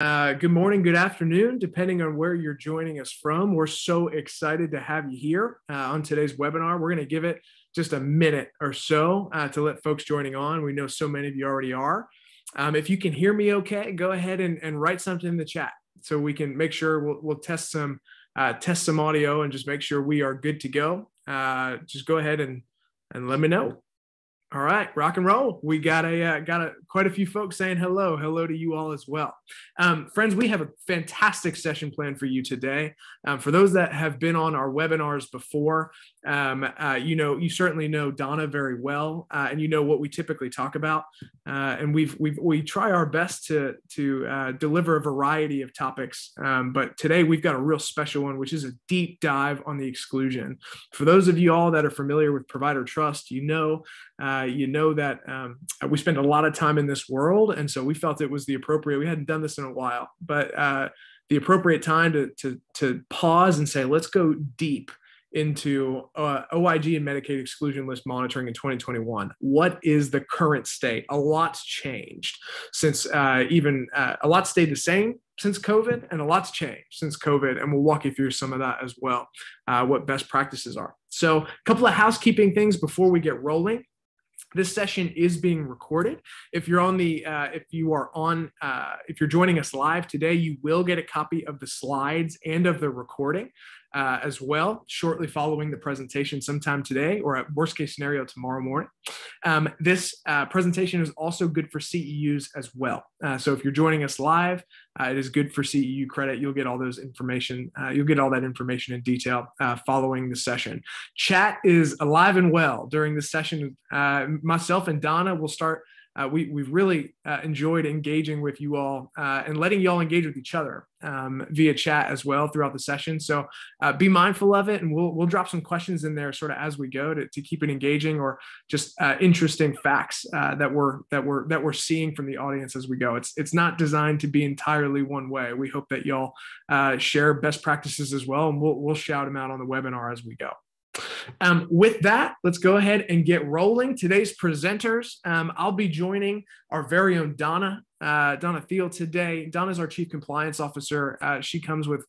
Good morning, good afternoon, depending on where you're joining us from. We're so excited to have you here on today's webinar. We're going to give it just a minute or so to let folks joining on. We know so many of you already are. If you can hear me okay, go ahead and write something in the chat so we can make sure we'll test some audio and just make sure we are good to go. Just go ahead and let me know. All right, rock and roll. We got quite a few folks saying hello to you all as well. Friends, we have a fantastic session planned for you today. For those that have been on our webinars before, you certainly know Donna very well, and you know what we typically talk about. And we try our best to deliver a variety of topics. But today we've got a real special one, which is a deep dive on the exclusion. For those of you all that are familiar with ProviderTrust, you know that we spend a lot of time in this world, and so we felt it was we hadn't done this in a while, but the appropriate time to pause and say, let's go deep into OIG and Medicaid exclusion list monitoring in 2021. What is the current state? A lot's changed since a lot stayed the same since COVID, and a lot's changed since COVID, and we'll walk you through some of that as well, what best practices are. So a couple of housekeeping things before we get rolling. This session is being recorded. If you're joining us live today, you will get a copy of the slides and of the recording as well, shortly following the presentation sometime today, or at worst case scenario, tomorrow morning. This presentation is also good for CEUs as well. So if you're joining us live, it is good for CEU credit. You'll get all those information. You'll get all that information in detail following the session. Chat is alive and well during the session. Myself and Donna will start. We've really enjoyed engaging with you all and letting you all engage with each other via chat as well throughout the session. So be mindful of it, and we'll drop some questions in there sort of as we go to keep it engaging, or just interesting facts that we're seeing from the audience as we go. It's not designed to be entirely one way. We hope that y'all share best practices as well, and we'll shout them out on the webinar as we go. With that, let's go ahead and get rolling. Today's presenters, I'll be joining our very own Donna Field today. Donna's our Chief Compliance Officer. She comes with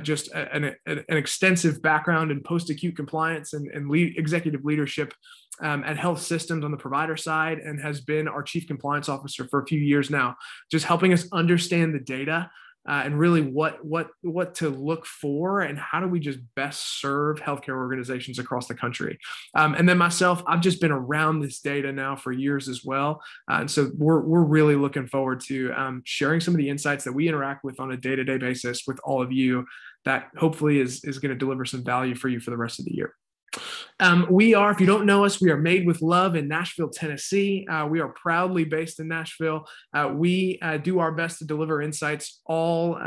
just an extensive background in post-acute compliance and executive leadership at health systems on the provider side, and has been our Chief Compliance Officer for a few years now, just helping us understand the data and really what to look for, and how do we just best serve healthcare organizations across the country. And then myself, I've just been around this data now for years as well. And so we're really looking forward to sharing some of the insights that we interact with on a day-to-day basis with all of you, that hopefully is going to deliver some value for you for the rest of the year. If you don't know us, we are made with love in Nashville, Tennessee. We are proudly based in Nashville. We do our best to deliver insights all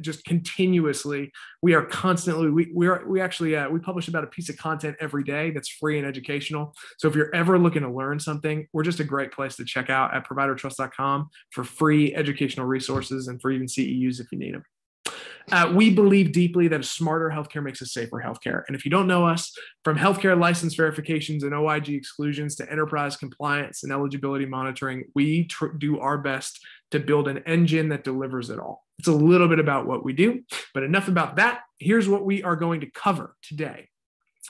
just continuously. We are constantly, we publish about a piece of content every day that's free and educational. So if you're ever looking to learn something, we're just a great place to check out at ProviderTrust.com for free educational resources, and for even CEUs if you need them. We believe deeply that a smarter healthcare makes a safer healthcare. And if you don't know us, from healthcare license verifications and OIG exclusions to enterprise compliance and eligibility monitoring, we do our best to build an engine that delivers it all. It's a little bit about what we do, but enough about that. Here's what we are going to cover today.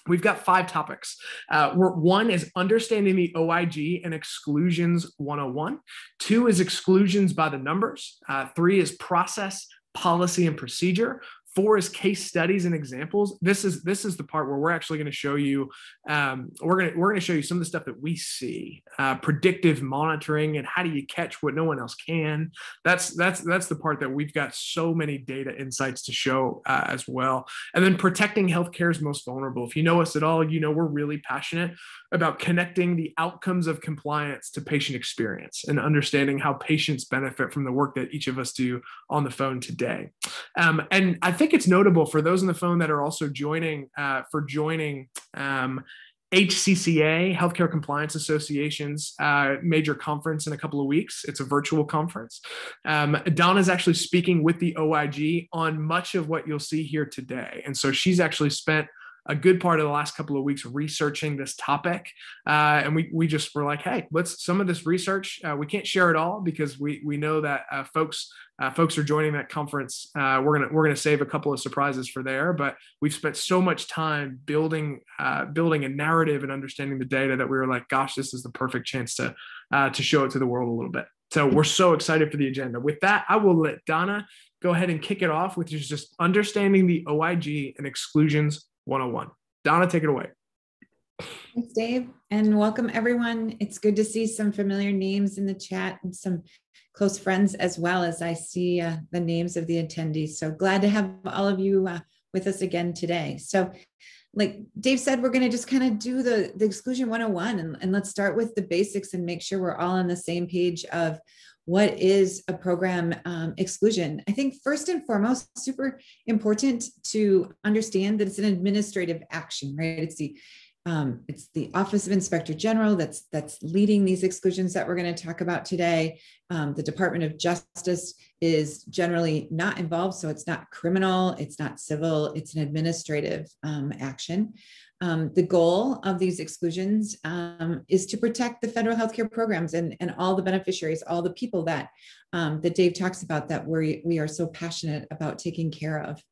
We've got 5 topics. One is understanding the OIG and exclusions 101. 2 is exclusions by the numbers. 3 is process, policy, and procedure. 4 is case studies and examples. This is the part where we're actually going to show you. We're going to show you some of the stuff that we see, predictive monitoring, and how do you catch what no one else can. That's the part that we've got so many data insights to show as well. And then protecting healthcare's most vulnerable. If you know us at all, you know we're really passionate about connecting the outcomes of compliance to patient experience and understanding how patients benefit from the work that each of us do on the phone today. And I think it's notable for those on the phone that are also joining HCCA, Healthcare Compliance Association's major conference in a couple of weeks. It's a virtual conference. Donna's actually speaking with the OIG on much of what you'll see here today. And so she's actually spent a good part of the last couple of weeks researching this topic. And we just were like, hey, let's some of this research. We can't share it all because we know that folks are joining that conference. We're gonna save a couple of surprises for there, but we've spent so much time building a narrative and understanding the data that we were like, gosh, this is the perfect chance to show it to the world a little bit. So we're so excited for the agenda. With that, I will let Donna go ahead and kick it off, which is just understanding the OIG and exclusions 101. Donna, take it away. Thanks, Dave, and welcome everyone. It's good to see some familiar names in the chat and some close friends, as well as I see the names of the attendees. So glad to have all of you with us again today. So like Dave said, we're going to just kind of do the Exclusion 101 and let's start with the basics and make sure we're all on the same page of what is a program exclusion. I think first and foremost, super important to understand that it's an administrative action, right? It's the Office of Inspector General that's leading these exclusions that we're going to talk about today. The Department of Justice is generally not involved, so it's not criminal, it's not civil, it's an administrative action. The goal of these exclusions is to protect the federal healthcare programs and all the beneficiaries, all the people that Dave talks about that we are so passionate about taking care of.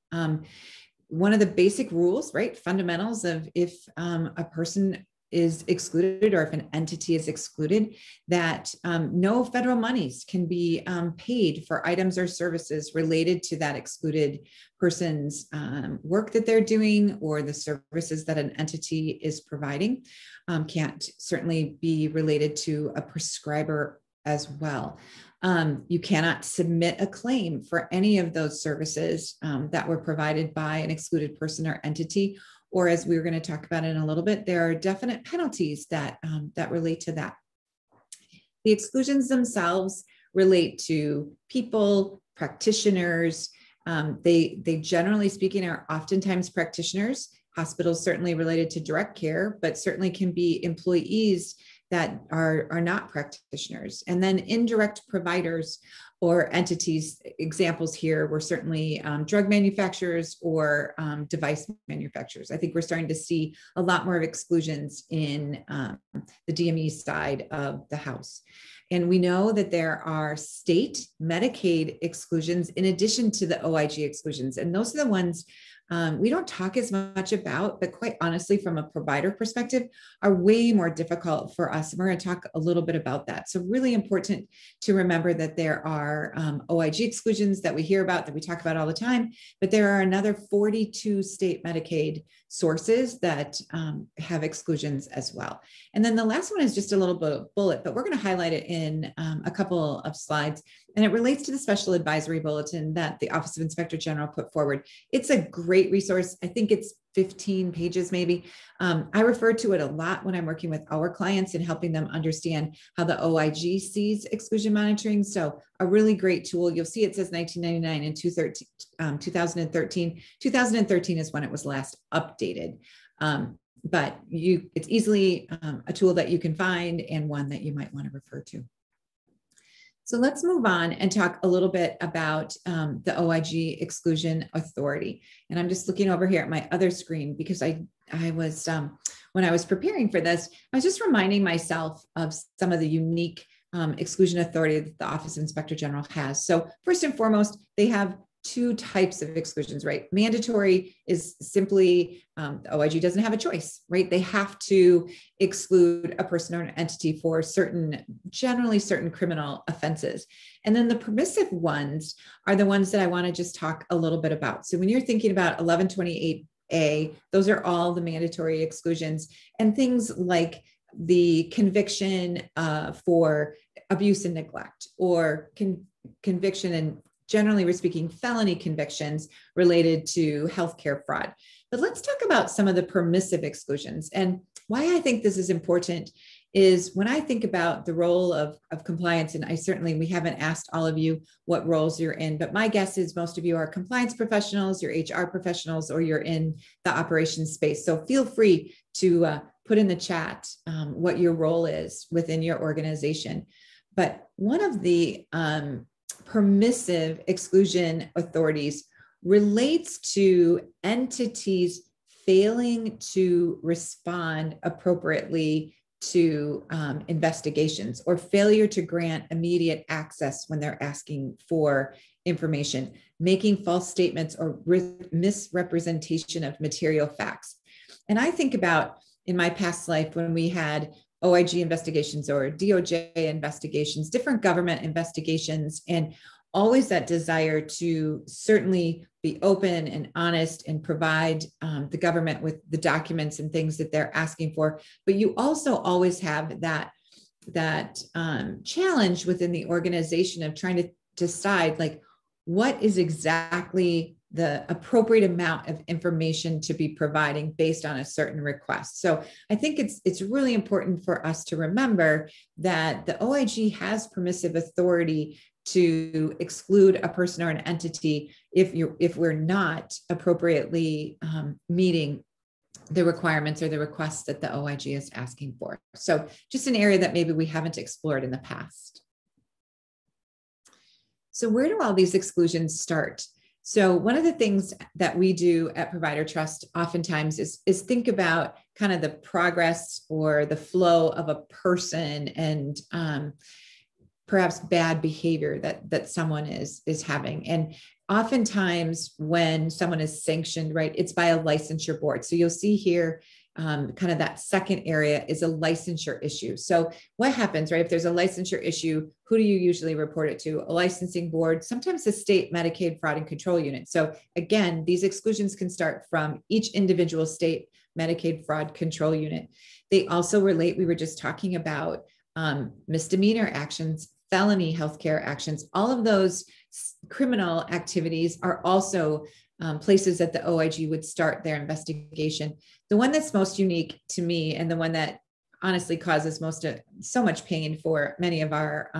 One of the basic rules, right, fundamentals of if a person is excluded or if an entity is excluded, that no federal monies can be paid for items or services related to that excluded person's work that they're doing or the services that an entity is providing. Can't certainly be related to a prescriber as well. You cannot submit a claim for any of those services that were provided by an excluded person or entity, or as we're going to talk about in a little bit, there are definite penalties that relate to that. The exclusions themselves relate to people, practitioners. They generally speaking are oftentimes practitioners. Hospitals certainly related to direct care, but certainly can be employees that are not practitioners. And then indirect providers or entities, examples here were certainly drug manufacturers or device manufacturers. I think we're starting to see a lot more of exclusions in the DME side of the house. And we know that there are state Medicaid exclusions in addition to the OIG exclusions. And those are the ones we don't talk as much about, but quite honestly, from a provider perspective, are way more difficult for us. And we're going to talk a little bit about that. So really important to remember that there are OIG exclusions that we hear about, that we talk about all the time, but there are another 42 state Medicaid sources that have exclusions as well. And then the last one is just a little bit of bullet, but we're going to highlight it in a couple of slides. And it relates to the special advisory bulletin that the Office of Inspector General put forward. It's a great resource. I think it's 15 pages maybe. I refer to it a lot when I'm working with our clients and helping them understand how the OIG sees exclusion monitoring. So a really great tool. You'll see it says 1999 and 2013. 2013 is when it was last updated. But it's easily a tool that you can find and one that you might want to refer to. So let's move on and talk a little bit about the OIG Exclusion Authority. And I'm just looking over here at my other screen because I was, when I was preparing for this, I was just reminding myself of some of the unique exclusion authority that the Office of Inspector General has. So first and foremost, they have two types of exclusions, right? Mandatory is simply the OIG doesn't have a choice, right? They have to exclude a person or an entity for generally certain criminal offenses. And then the permissive ones are the ones that I want to just talk a little bit about. So when you're thinking about 1128A, those are all the mandatory exclusions, and things like the conviction for abuse and neglect, or conviction and generally we're speaking felony convictions related to healthcare fraud. But let's talk about some of the permissive exclusions. And why I think this is important is when I think about the role of compliance, and we haven't asked all of you what roles you're in, but my guess is most of you are compliance professionals, you're HR professionals, or you're in the operations space. So feel free to put in the chat what your role is within your organization. But one of the permissive exclusion authorities relates to entities failing to respond appropriately to investigations, or failure to grant immediate access when they're asking for information, making false statements or misrepresentation of material facts. And I think about in my past life when we had OIG investigations or DOJ investigations, different government investigations, and always that desire to certainly be open and honest and provide the government with the documents and things that they're asking for. But you also always have that challenge within the organization of trying to decide, like, what is exactly the appropriate amount of information to be providing based on a certain request. So I think it's really important for us to remember that the OIG has permissive authority to exclude a person or an entity if we're not appropriately meeting the requirements or the requests that the OIG is asking for. So just an area that maybe we haven't explored in the past. So where do all these exclusions start? So one of the things that we do at ProviderTrust oftentimes is think about kind of the progress or the flow of a person and perhaps bad behavior that someone is having. And oftentimes when someone is sanctioned, right, it's by a licensure board. So you'll see here kind of that second area is a licensure issue. So what happens, right? If there's a licensure issue, who do you usually report it to? A licensing board, sometimes the state Medicaid fraud and control unit. So again, these exclusions can start from each individual state Medicaid fraud control unit. They also relate, we were just talking about misdemeanor actions, felony healthcare actions. All of those criminal activities are also places that the OIG would start their investigation. The one that's most unique to me, and the one that honestly causes so much pain for many of our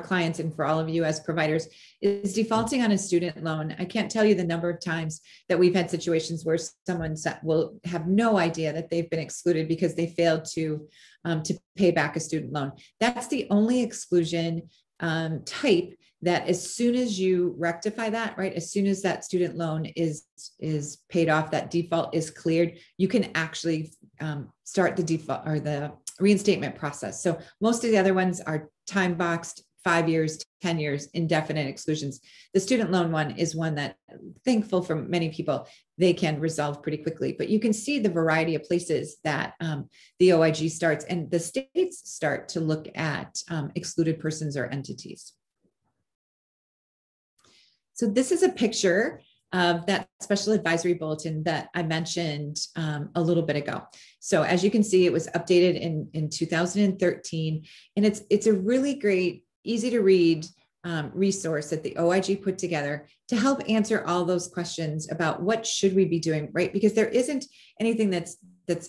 clients and for all of you as providers, is defaulting on a student loan. I can't tell you the number of times that we've had situations where someone will have no idea that they've been excluded because they failed to pay back a student loan. That's the only exclusion type that as soon as you rectify that, right, as soon as that student loan is paid off, that default is cleared, you can actually start the default or the reinstatement process. So most of the other ones are time boxed, 5 years, 10 years, indefinite exclusions. The student loan one is one that, thankful for many people, they can resolve pretty quickly. But you can see the variety of places that the OIG starts, and the states start to look at excluded persons or entities. So this is a picture of that special advisory bulletin that I mentioned a little bit ago. So as you can see, it was updated in 2013, and it's a really great, easy to read resource that the OIG put together to help answer all those questions about what should we be doing, right? Because there isn't anything that's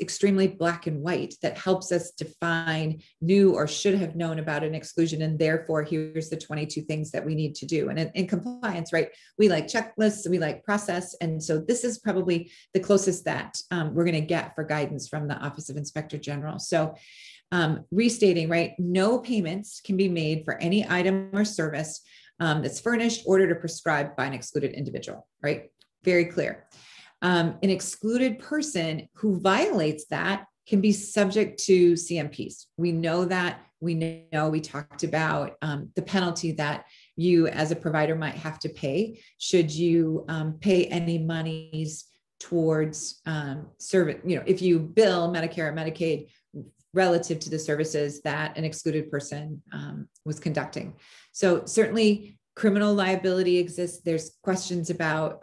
extremely black and white that helps us define knew or should have known about an exclusion, and therefore here's the 22 things that we need to do. And in compliance, right, we like checklists, we like process, and so this is probably the closest that we're going to get for guidance from the Office of Inspector General. So restating, right, no payments can be made for any item or service that's furnished, ordered, or prescribed by an excluded individual, right? Very clear. An excluded person who violates that can be subject to CMPs. We know that. We talked about the penalty that you as a provider might have to pay should you pay any monies towards service, if you bill Medicare or Medicaid relative to the services that an excluded person was conducting. So certainly criminal liability exists. There's questions about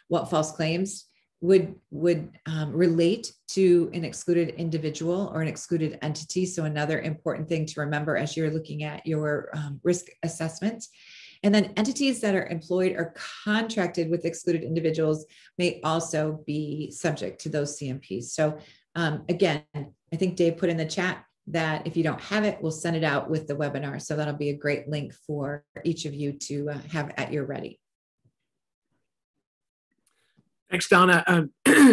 what false claims would relate to an excluded individual or an excluded entity. So another important thing to remember as you're looking at your risk assessment. And then entities that are employed or contracted with excluded individuals may also be subject to those CMPs. So again, I think Dave put in the chat that if you don't have it, we'll send it out with the webinar. So that'll be a great link for each of you to have at your ready. Thanks, Donna.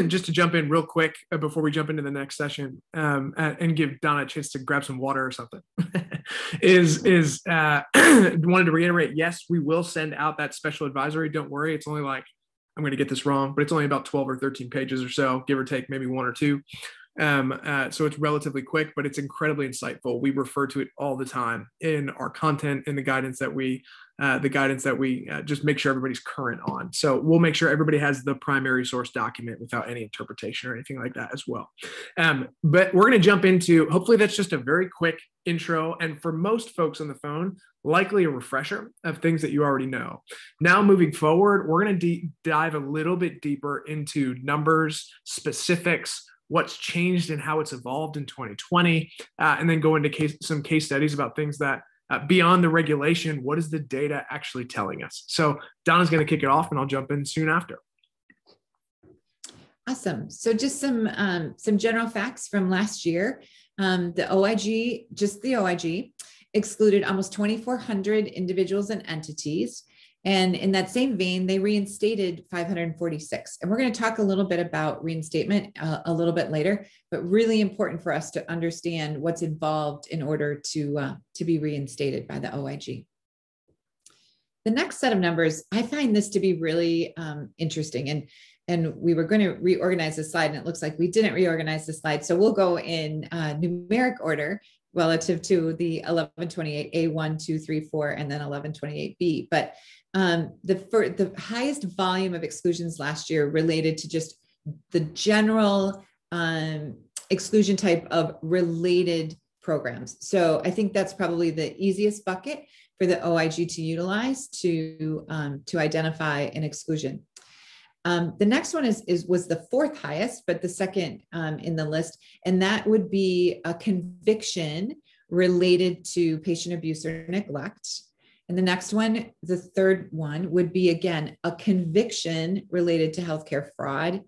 Just to jump in real quick before we jump into the next session and give Donna a chance to grab some water or something, wanted to reiterate, yes, we will send out that special advisory. Don't worry. It's only like, I'm going to get this wrong, but it's only about 12 or 13 pages or so, give or take maybe one or two. So it's relatively quick, but it's incredibly insightful. We refer to it all the time in our content, in the guidance that we just make sure everybody's current on. So we'll make sure everybody has the primary source document without any interpretation or anything like that as well. But we're going to jump into, hopefully that's just a very quick intro. And for most folks on the phone, likely a refresher of things that you already know. Now moving forward, we're going to dive a little bit deeper into numbers, specifics, what's changed and how it's evolved in 2020, and then go into some case studies about things that beyond the regulation, what is the data actually telling us? So Donna's going to kick it off and I'll jump in soon after. Awesome. So just some general facts from last year. The OIG excluded almost 2,400 individuals and entities. And in that same vein, they reinstated 546. And we're going to talk a little bit about reinstatement a little bit later, but really important for us to understand what's involved in order to be reinstated by the OIG. The next set of numbers, I find this to be really interesting. And we were going to reorganize the slide, and it looks like we didn't reorganize the slide. So we'll go in numeric order relative to the 1128A 1, 2, 3, 4, and then 1128B. But the highest volume of exclusions last year related to just the general exclusion type of related programs. So I think that's probably the easiest bucket for the OIG to utilize to identify an exclusion. The next one was the fourth highest, but the second in the list, and that would be a conviction related to patient abuse or neglect. And the next one, the third one, would be, again, a conviction related to healthcare fraud.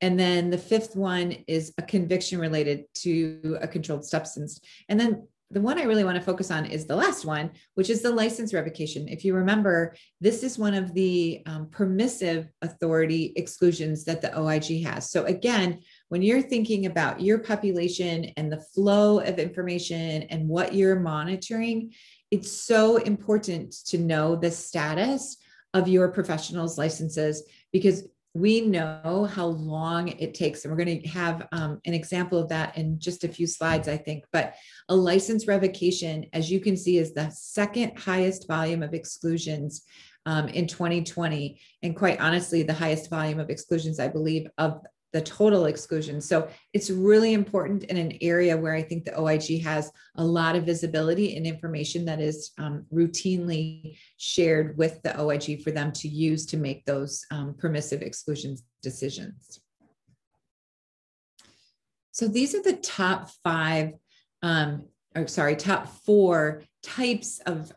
And then the fifth one is a conviction related to a controlled substance. And then the one I really want to focus on is the last one, which is the license revocation. If you remember, this is one of the permissive authority exclusions that the OIG has. So again, when you're thinking about your population and the flow of information and what you're monitoring, it's so important to know the status of your professionals' licenses, because we know how long it takes. And we're going to have an example of that in just a few slides, I think. But a license revocation, as you can see, is the second highest volume of exclusions in 2020. And quite honestly, the highest volume of exclusions, I believe, of the total exclusion. So it's really important in an area where I think the OIG has a lot of visibility and information that is routinely shared with the OIG for them to use to make those permissive exclusions decisions. So these are the top top four types of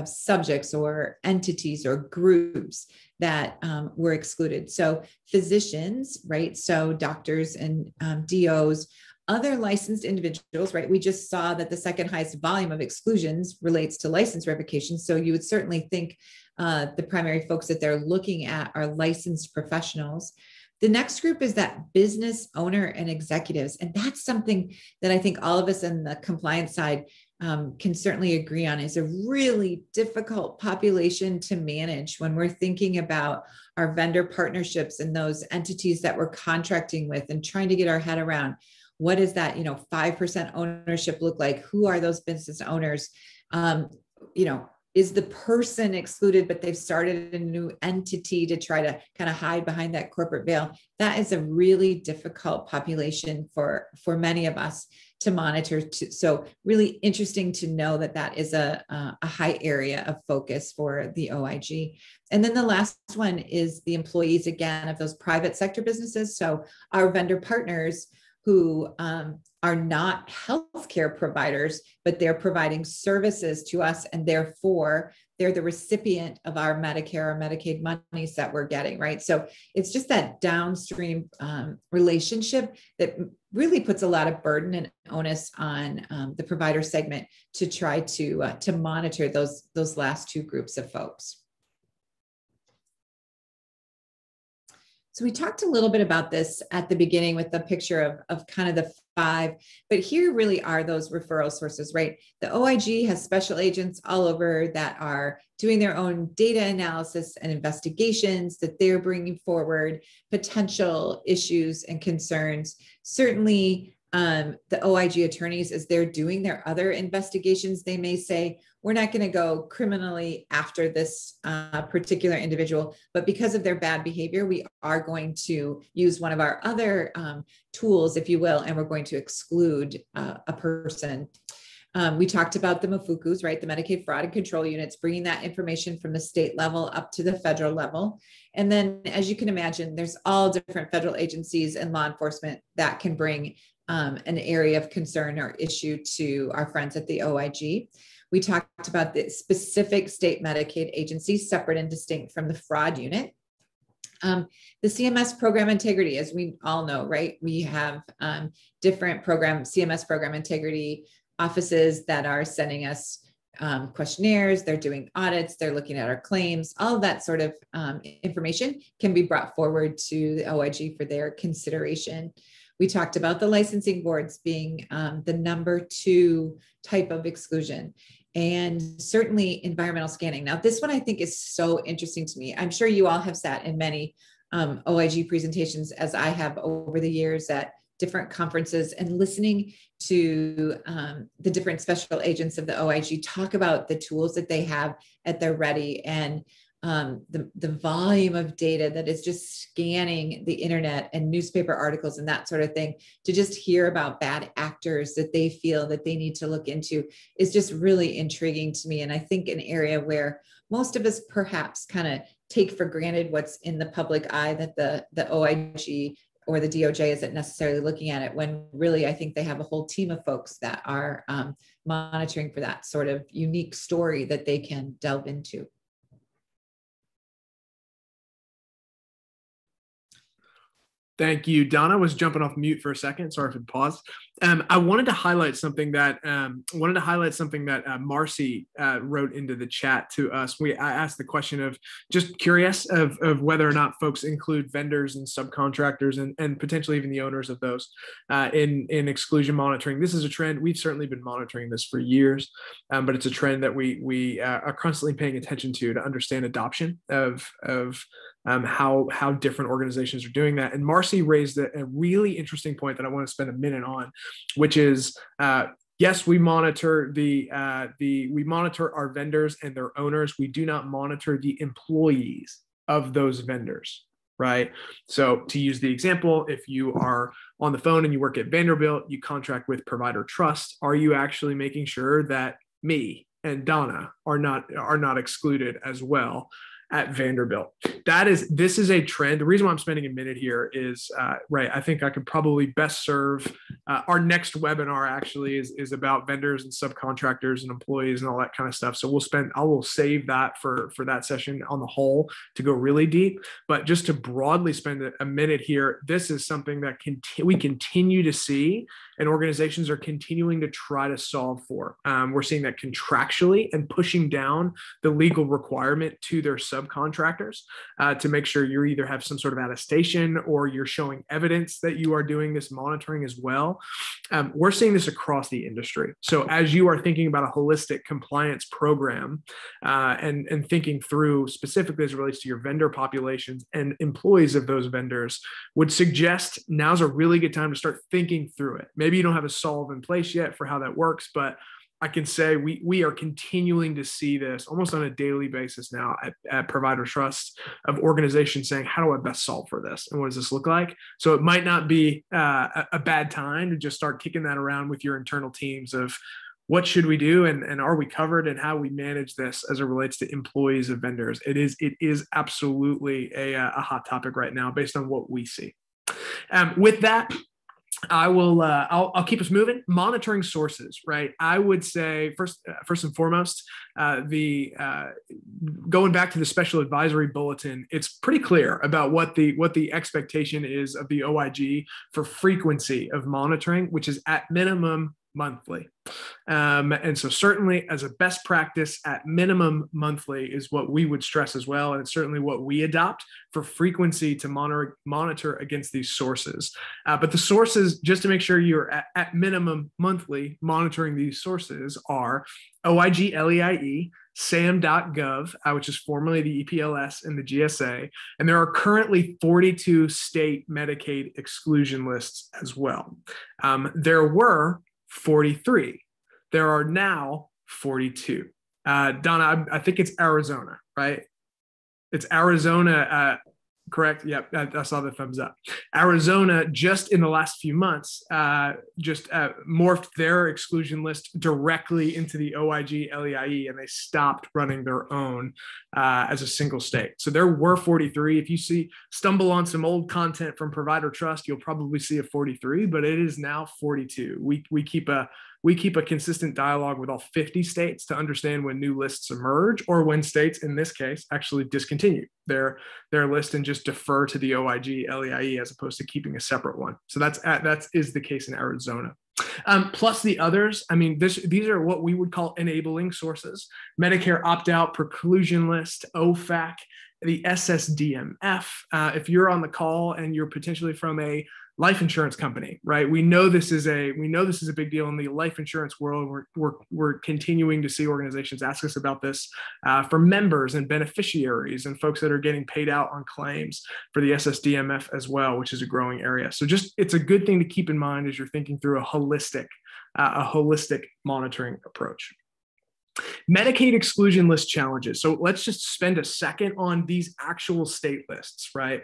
subjects or entities or groups that were excluded. So physicians, right? So doctors and DOs, other licensed individuals, right? We just saw that the second highest volume of exclusions relates to license revocation. So you would certainly think the primary folks that they're looking at are licensed professionals. The next group is that business owner and executives. And that's something that I think all of us on the compliance side can certainly agree on is a really difficult population to manage when we're thinking about our vendor partnerships and those entities that we're contracting with and trying to get our head around what does that 5% ownership look like? Who are those business owners? Is the person excluded, but they've started a new entity to try to kind of hide behind that corporate veil? That is a really difficult population for many of us to monitor. So really interesting to know that that is a high area of focus for the OIG. And then the last one is the employees, again, of those private sector businesses. So our vendor partners who are not healthcare providers, but they're providing services to us, and therefore they're the recipient of our Medicare or Medicaid monies that we're getting, right? So it's just that downstream relationship that really puts a lot of burden and onus on the provider segment to try to monitor those last two groups of folks. So we talked a little bit about this at the beginning with the picture of kind of the 5, but here really are those referral sources, right? The OIG has special agents all over that are doing their own data analysis and investigations that they're bringing forward, potential issues and concerns. Certainly, the OIG attorneys, as they're doing their other investigations, they may say, we're not going to go criminally after this particular individual, but because of their bad behavior, we are going to use one of our other tools, if you will, and we're going to exclude a person. We talked about the MFUCUs, right? The Medicaid Fraud and Control Units, bringing that information from the state level up to the federal level. And then, as you can imagine, there's all different federal agencies and law enforcement that can bring an area of concern or issue to our friends at the OIG. We talked about the specific state Medicaid agencies, separate and distinct from the fraud unit. The CMS program integrity, as we all know, right? We have different CMS program integrity offices that are sending us questionnaires, they're doing audits, they're looking at our claims, all of that sort of information can be brought forward to the OIG for their consideration. We talked about the licensing boards being the number 2 type of exclusion, and certainly environmental scanning. Now, this one I think is so interesting to me. I'm sure you all have sat in many OIG presentations, as I have over the years at different conferences, and listening to the different special agents of the OIG talk about the tools that they have at their ready, and the volume of data that is just scanning the internet and newspaper articles and that sort of thing, to just hear about bad actors that they feel that they need to look into is just really intriguing to me. And I think an area where most of us perhaps kind of take for granted what's in the public eye, that the OIG or the DOJ isn't necessarily looking at it, when really I think they have a whole team of folks that are monitoring for that sort of unique story that they can delve into. Thank you. Donna was jumping off mute for a second. Sorry for the pause. I wanted to highlight something that Marcy wrote into the chat to us. I asked the question of, just curious of whether or not folks include vendors and subcontractors and potentially even the owners of those in exclusion monitoring. This is a trend. We've certainly been monitoring this for years, but it's a trend that we are constantly paying attention to understand adoption of how different organizations are doing that. And Marcy raised a really interesting point that I want to spend a minute on, which is, yes, we monitor we monitor our vendors and their owners. We do not monitor the employees of those vendors, right? So to use the example, if you are on the phone and you work at Vanderbilt, you contract with ProviderTrust, are you actually making sure that me and Donna are not excluded as well at Vanderbilt? This is a trend. The reason why I'm spending a minute here is, right, I think I could probably best serve our next webinar actually is about vendors and subcontractors and employees and all that kind of stuff. So I will save that for that session on the whole to go really deep. But just to broadly spend a minute here, this is something that we continue to see and organizations are continuing to try to solve for. We're seeing that contractually and pushing down the legal requirement to their subcontractors to make sure you either have some sort of attestation or you're showing evidence that you are doing this monitoring as well. We're seeing this across the industry. So as you are thinking about a holistic compliance program and thinking through specifically as it relates to your vendor populations and employees of those vendors, would suggest now's a really good time to start thinking through it. Maybe you don't have a solve in place yet for how that works, but I can say we are continuing to see this almost on a daily basis now at ProviderTrust, of organizations saying, how do I best solve for this? And what does this look like? So it might not be a bad time to just start kicking that around with your internal teams of what should we do and are we covered, and how we manage this as it relates to employees of vendors. It is absolutely a hot topic right now based on what we see. With that, I'll keep us moving. Monitoring sources, right? I would say first and foremost, going back to the special advisory bulletin, it's pretty clear about what the expectation is of the OIG for frequency of monitoring, which is at minimum monthly. And so certainly as a best practice, at minimum monthly is what we would stress as well. And it's certainly what we adopt for frequency to monitor against these sources. But the sources, just to make sure you're at minimum monthly monitoring these sources, are OIG LEIE, SAM.gov, which is formerly the EPLS and the GSA. And there are currently 42 state Medicaid exclusion lists as well. There were 43. There are now 42. Donna, I think it's Arizona, right? It's Arizona, correct? Yep, I saw the thumbs up. Arizona, just in the last few months, morphed their exclusion list directly into the OIG LEIE, and they stopped running their own as a single state. So there were 43. If you stumble on some old content from ProviderTrust, you'll probably see a 43, but it is now 42. We keep a consistent dialogue with all 50 states to understand when new lists emerge, or when states, in this case, actually discontinue their list and just defer to the OIG LEIE as opposed to keeping a separate one. So that is the case in Arizona. Plus the others, I mean, these are what we would call enabling sources: Medicare opt-out preclusion list, OFAC, the SSDMF. If you're on the call and you're potentially from a life insurance company, right? We know this is a big deal in the life insurance world. We're continuing to see organizations ask us about this for members and beneficiaries and folks that are getting paid out on claims for the SSDMF as well, which is a growing area. So it's a good thing to keep in mind as you're thinking through a holistic monitoring approach. Medicaid exclusion list challenges. So let's just spend a second on these actual state lists, right?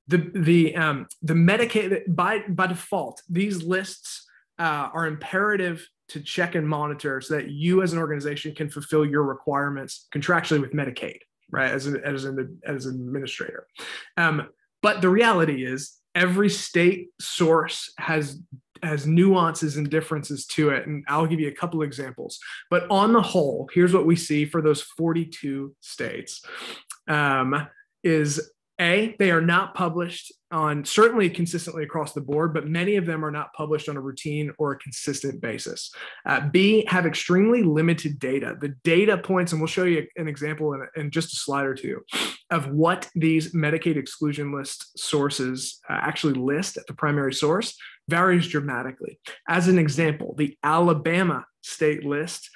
The Medicaid, by default, these lists are imperative to check and monitor so that you as an organization can fulfill your requirements contractually with Medicaid, right, as an administrator. But the reality is every state source has nuances and differeces to it. And I'll give you a couple examples. But on the whole, here's what we see for those 42 states is they are not published on, certainly consistently across the board, but many of them are not published on a routine or a consistent basis. B, have extremely limited data. The data points, and we'll show you an example in just a slide or two, of what these Medicaid exclusion list sources actually list at the primary source varies dramatically. As an example, the Alabama state list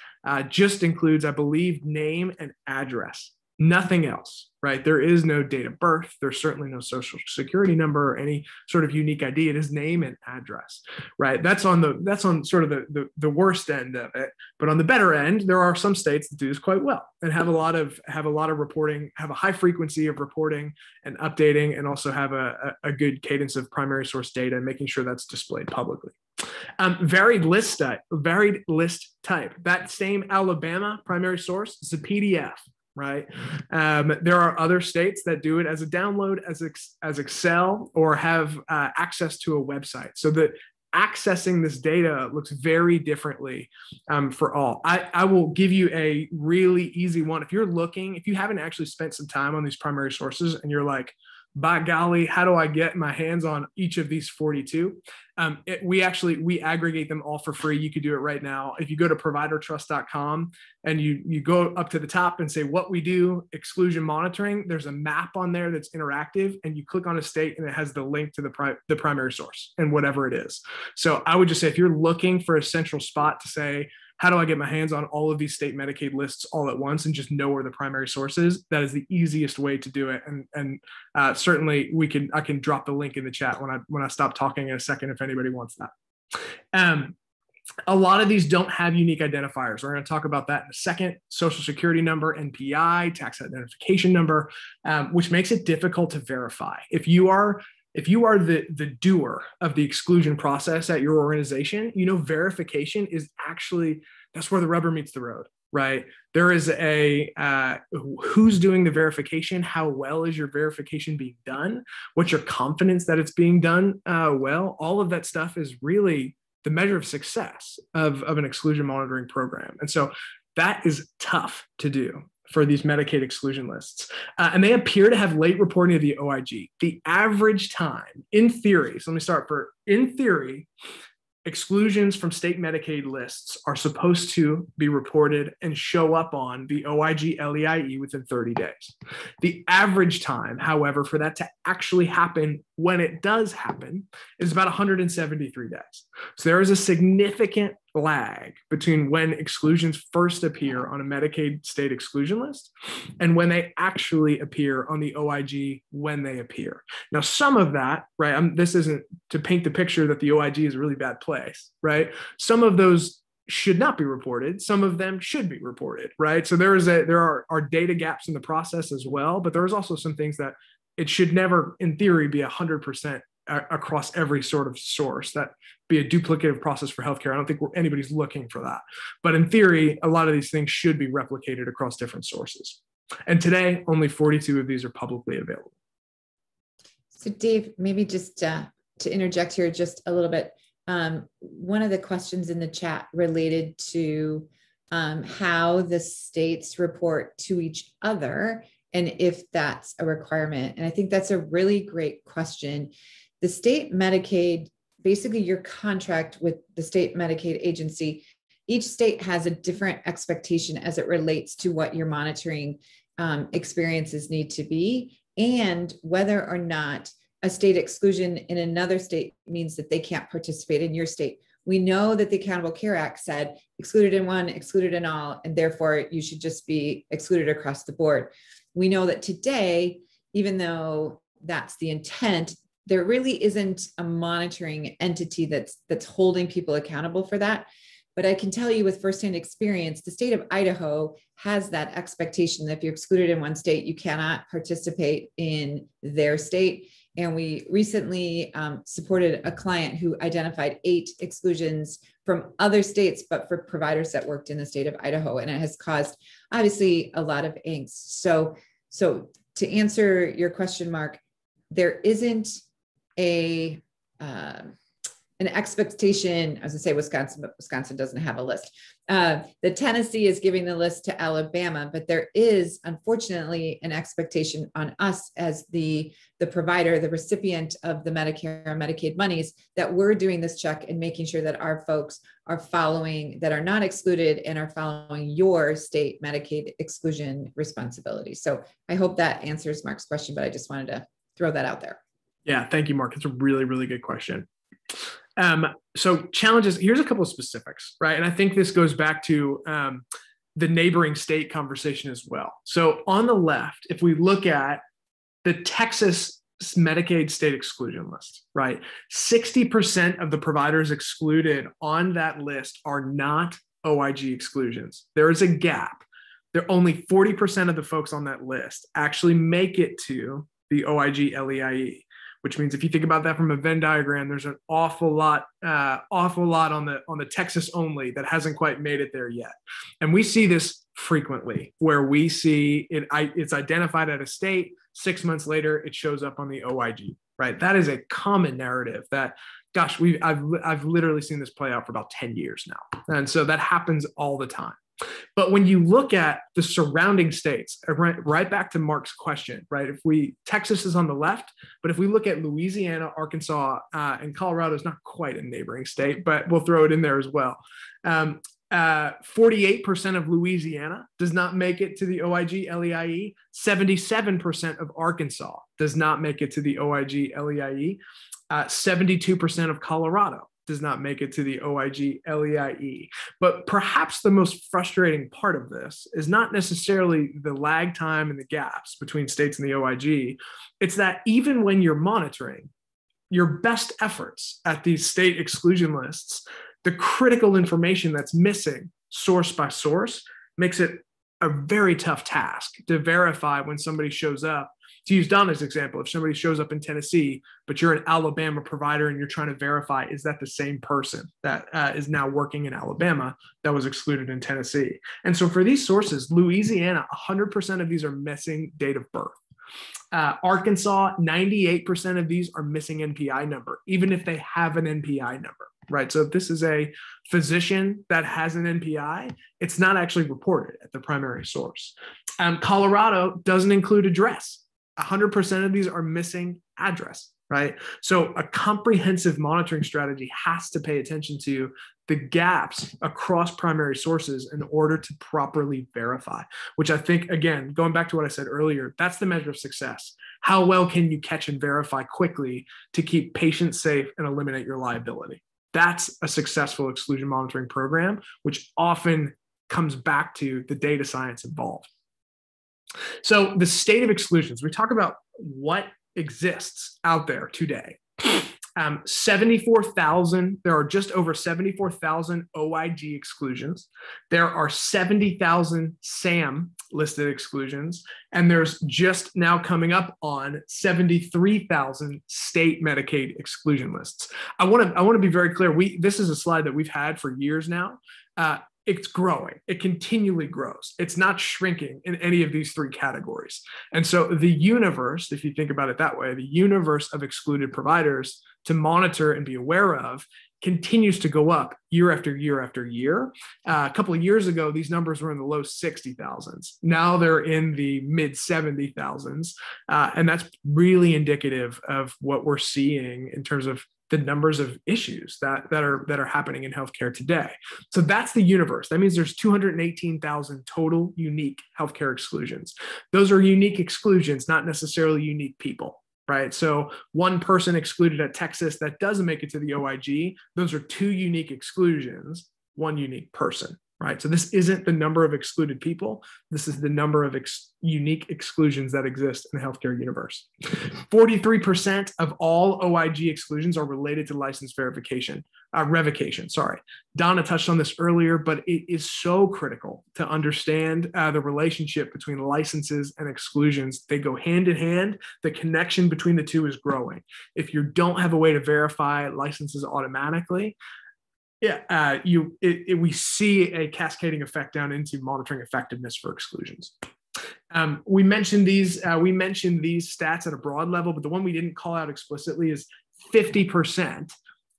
just includes, I believe, name and address. Nothing else, right? There is no date of birth. There's certainly no social security number or any sort of unique ID. It is name and address, right? That's on sort of the worst end of it. But on the better end, there are some states that do this quite well and have a lot of reporting, have a high frequency of reporting and updating, and also have a good cadence of primary source data and making sure that's displayed publicly. Varied list type. That same Alabama primary source is a PDF. Right. There are other states that do it as a download as Excel, or have access to a website. So that accessing this data looks very differently for all. I will give you a really easy one. If you haven't actually spent some time on these primary sources and you're like, by golly, how do I get my hands on each of these 42? We aggregate them all for free. You could do it right now. If you go to ProviderTrust.com and you go up to the top and say what we do, exclusion monitoring, there's a map on there that's interactive, and you click on a state and it has the link to the primary source and whatever it is. So I would just say, if you're looking for a central spot to say, how do I get my hands on all of these state Medicaid lists all at once and just know where the primary source is? That is the easiest way to do it. And certainly I can drop the link in the chat when I stop talking in a second if anybody wants that. A lot of these don't have unique identifiers. We're going to talk about that in a second. Social security number, NPI, tax identification number, which makes it difficult to verify. If you are the doer of the exclusion process at your organization, verification is actually, that's where the rubber meets the road, right? There is who's doing the verification? How well is your verification being done? What's your confidence that it's being done well? All of that stuff is really the measure of success of an exclusion monitoring program. And so that is tough to do for these Medicaid exclusion lists. And they appear to have late reporting of the OIG. The average time, in theory, so let me start in theory, exclusions from state Medicaid lists are supposed to be reported and show up on the OIG LEIE within 30 days. The average time, however, for that to actually happen when it does happen is about 173 days. So there is a significant lag between when exclusions first appear on a Medicaid state exclusion list and when they actually appear on the OIG when they appear. Now, some of that, right, this isn't to paint the picture that the OIG is a really bad place, right? Some of those should not be reported. Some of them should be reported, right? So there are data gaps in the process as well, but there's also some things that it should never, in theory, be 100% across every sort of source. That be a duplicative process for healthcare. I don't think anybody's looking for that. But in theory, a lot of these things should be replicated across different sources. And today, only 42 of these are publicly available. So Dave, maybe just to interject here just a little bit, one of the questions in the chat related to how the states report to each other and if that's a requirement. And I think that's a really great question. The state Medicaid, basically your contract with the state Medicaid agency, each state has a different expectation as it relates to what your monitoring experiences need to be, and whether or not a state exclusion in another state means that they can't participate in your state. We know that the Accountable Care Act said excluded in one, excluded in all, and therefore you should just be excluded across the board. We know that today, even though that's the intent, there really isn't a monitoring entity that's holding people accountable for that. But I can tell you with firsthand experience, the state of Idaho has that expectation that if you're excluded in one state, you cannot participate in their state. And we recently supported a client who identified 8 exclusions from other states, but for providers that worked in the state of Idaho. And it has caused, obviously, a lot of angst. So to answer your question, Mark, there isn't an expectation, as I say, Wisconsin, but Wisconsin doesn't have a list. The Tennessee is giving the list to Alabama, but there is, unfortunately, an expectation on us as the provider, the recipient of the Medicare and Medicaid monies, that we're doing this check and making sure that our folks are following, that are not excluded and are following your state Medicaid exclusion responsibility. So I hope that answers Mark's question, but I just wanted to throw that out there. Yeah, thank you, Mark. It's a really, really good question. So challenges, here's a couple of specifics, right? And I think this goes back to the neighboring state conversation as well. So on the left, if we look at the Texas Medicaid state exclusion list, right? 60% of the providers excluded on that list are not OIG exclusions. There is a gap. There only 40% of the folks on that list actually make it to the OIG LEIE. Which means if you think about that from a Venn diagram, there's an awful lot on the Texas only that hasn't quite made it there yet. And we see this frequently, where we see it's identified at a state, 6 months later it shows up on the OIG, right? That is a common narrative that, gosh, I've literally seen this play out for about 10 years now, and so that happens all the time. But when you look at the surrounding states, right back to Mark's question, right? Texas is on the left, but if we look at Louisiana, Arkansas, and Colorado is not quite a neighboring state, but we'll throw it in there as well. 48% of Louisiana does not make it to the OIG LEIE. 77% of Arkansas does not make it to the OIG LEIE. 72% of Colorado does not make it to the OIG LEIE. But perhaps the most frustrating part of this is not necessarily the lag time and the gaps between states and the OIG. It's that even when you're monitoring your best efforts at these state exclusion lists, the critical information that's missing source by source makes it a very tough task to verify when somebody shows up. To use Donna's example, if somebody shows up in Tennessee, but you're an Alabama provider and you're trying to verify, is that the same person that is now working in Alabama that was excluded in Tennessee? And so for these sources, Louisiana, 100% of these are missing date of birth. Arkansas, 98% of these are missing NPI number, even if they have an NPI number, right? So if this is a physician that has an NPI, it's not actually reported at the primary source. Colorado doesn't include address. 100% of these are missing address. right? So a comprehensive monitoring strategy has to pay attention to the gaps across primary sources in order to properly verify, which I think, again, going back to what I said earlier, that's the measure of success. How well can you catch and verify quickly to keep patients safe and eliminate your liability? That's a successful exclusion monitoring program, which often comes back to the data science involved. So the state of exclusions, we talk about what exists out there today. 74,000, there are just over 74,000 OIG exclusions. There are 70,000 SAM listed exclusions, and there's just now coming up on 73,000 state Medicaid exclusion lists. I want to be very clear. This is a slide that we've had for years now. It's growing. It continually grows. It's not shrinking in any of these three categories. And so the universe, if you think about it that way, the universe of excluded providers to monitor and be aware of continues to go up year after year after year. A couple of years ago, these numbers were in the low 60,000s. Now they're in the mid 70,000s. And that's really indicative of what we're seeing in terms of the numbers of issues that are happening in healthcare today. So that's the universe. That means there's 218,000 total unique healthcare exclusions. Those are unique exclusions, not necessarily unique people, right? So one person excluded at Texas that doesn't make it to the OIG, those are two unique exclusions, one unique person, right? So this isn't the number of excluded people. This is the number of unique exclusions that exist in the healthcare universe. 43% of all OIG exclusions are related to license revocation. Donna touched on this earlier, but it is so critical to understand the relationship between licenses and exclusions. They go hand in hand. The connection between the two is growing. If you don't have a way to verify licenses automatically, we see a cascading effect down into monitoring effectiveness for exclusions. We mentioned these stats at a broad level, but the one we didn't call out explicitly is 50%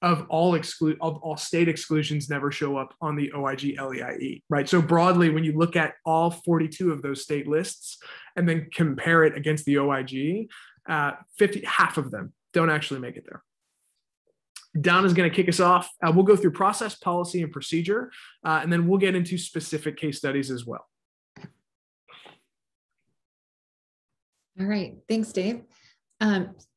of all state exclusions never show up on the OIG LEIE, right? So broadly, when you look at all 42 of those state lists and then compare it against the OIG, half of them don't actually make it there. Donna's going to kick us off. We'll go through process, policy, and procedure, and then we'll get into specific case studies as well. All right. Thanks, Dave.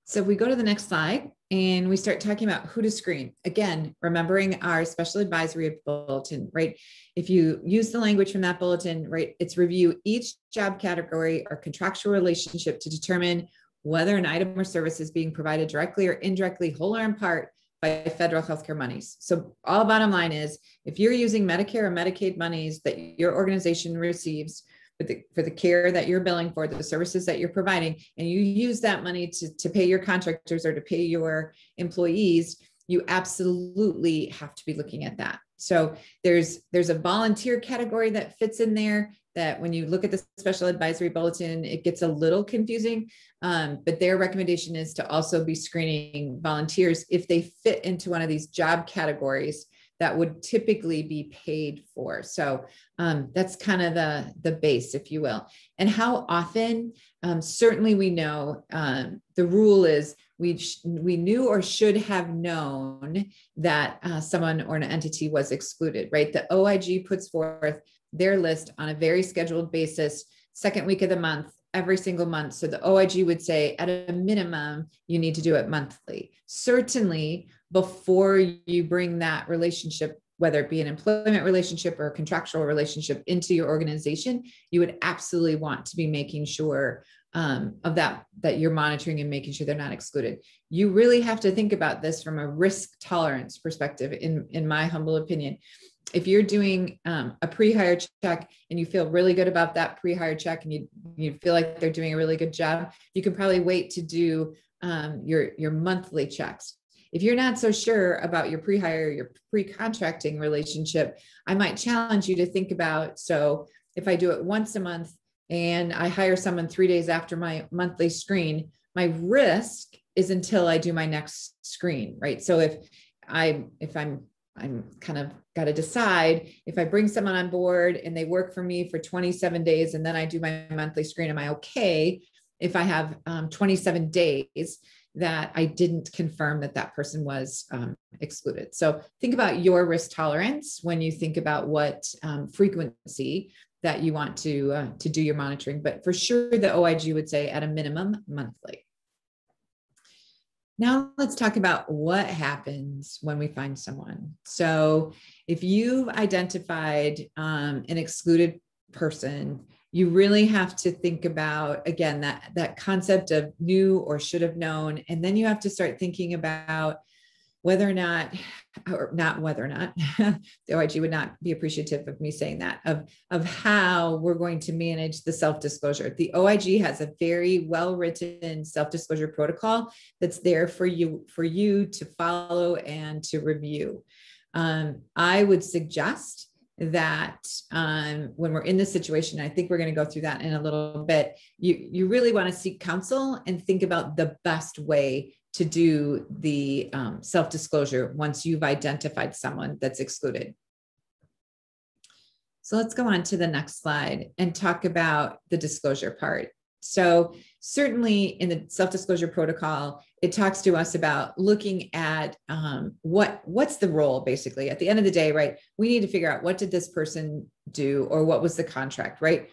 So we go to the next slide and we start talking about who to screen. Again, remembering our special advisory bulletin, right? If you use the language from that bulletin, right, it's review each job category or contractual relationship to determine whether an item or service is being provided directly or indirectly, whole or in part, by federal healthcare monies. So all bottom line is, if you're using Medicare or Medicaid monies that your organization receives for the care that you're billing for, the services that you're providing, and you use that money to pay your contractors or to pay your employees, you absolutely have to be looking at that. So there's a volunteer category that fits in there that when you look at the special advisory bulletin, it gets a little confusing, but their recommendation is to also be screening volunteers if they fit into one of these job categories that would typically be paid for. So that's kind of the base, if you will. And how often, certainly we know the rule is we knew or should have known that someone or an entity was excluded, right? The OIG puts forth their list on a very scheduled basis, second week of the month, every single month. So the OIG would say at a minimum, you need to do it monthly. Certainly before you bring that relationship, whether it be an employment relationship or a contractual relationship into your organization, you would absolutely want to be making sure of that you're monitoring and making sure they're not excluded. You really have to think about this from a risk tolerance perspective, in my humble opinion. If you're doing a pre-hire check and you feel really good about that pre-hire check and you feel like they're doing a really good job, you can probably wait to do your monthly checks. If you're not so sure about your pre-hire, your pre-contracting relationship, I might challenge you to think about, so if I do it once a month and I hire someone 3 days after my monthly screen, my risk is until I do my next screen, right? So if I'm kind of got to decide if I bring someone on board and they work for me for 27 days and then I do my monthly screen, am I okay if I have 27 days that I didn't confirm that that person was excluded. So think about your risk tolerance when you think about what frequency that you want to do your monitoring. But for sure, the OIG would say at a minimum monthly. Now let's talk about what happens when we find someone. So if you've identified an excluded person, you really have to think about, again, that concept of knew or should have known. And then you have to start thinking about whether or not, the OIG would not be appreciative of me saying that, of how we're going to manage the self-disclosure. The OIG has a very well-written self-disclosure protocol that's there for you to follow and to review. I would suggest that when we're in this situation, I think we're going to go through that in a little bit, you really want to seek counsel and think about the best way to do the self-disclosure once you've identified someone that's excluded. So let's go on to the next slide and talk about the disclosure part. So certainly in the self-disclosure protocol, it talks to us about looking at what's the role, basically. At the end of the day, right, we need to figure out, what did this person do, or what was the contract, right?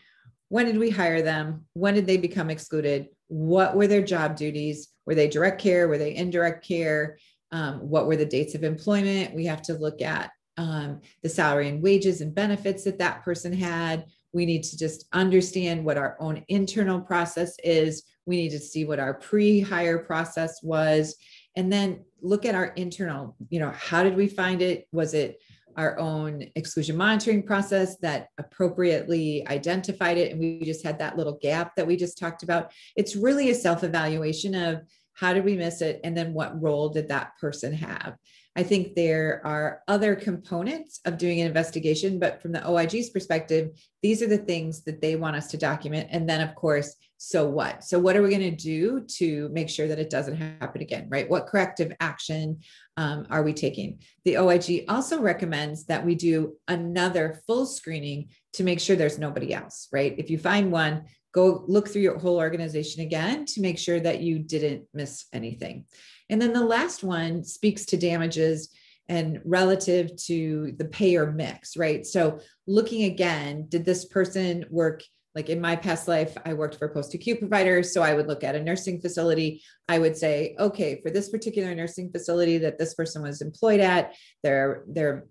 When did we hire them? When did they become excluded? What were their job duties? Were they direct care? Were they indirect care? What were the dates of employment? We have to look at the salary and wages and benefits that that person had. We need to just understand what our own internal process is. We need to see what our pre-hire process was, and then look at our internal, how did we find it? Was it our own exclusion monitoring process that appropriately identified it, and we just had that little gap that we just talked about? It's really a self-evaluation of how did we miss it, and then what role did that person have? I think there are other components of doing an investigation, but from the OIG's perspective, these are the things that they want us to document. And then, of course, so what? So what are we going to do to make sure that it doesn't happen again, right? What corrective action are we taking? The OIG also recommends that we do another full screening to make sure there's nobody else, right? If you find one, go look through your whole organization again to make sure that you didn't miss anything. And then the last one speaks to damages and relative to the payer mix, right? So looking again, did this person work, like in my past life, I worked for a post-acute provider. So I would look at a nursing facility. I would say, okay, for this particular nursing facility that this person was employed at, their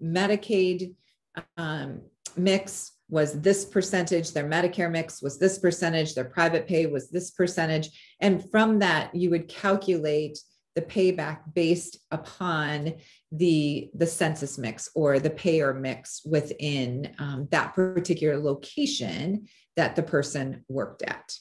Medicaid mix was this percentage, their Medicare mix was this percentage, their private pay was this percentage. And from that, you would calculate the payback based upon the census mix or the payer mix within that particular location that the person worked at.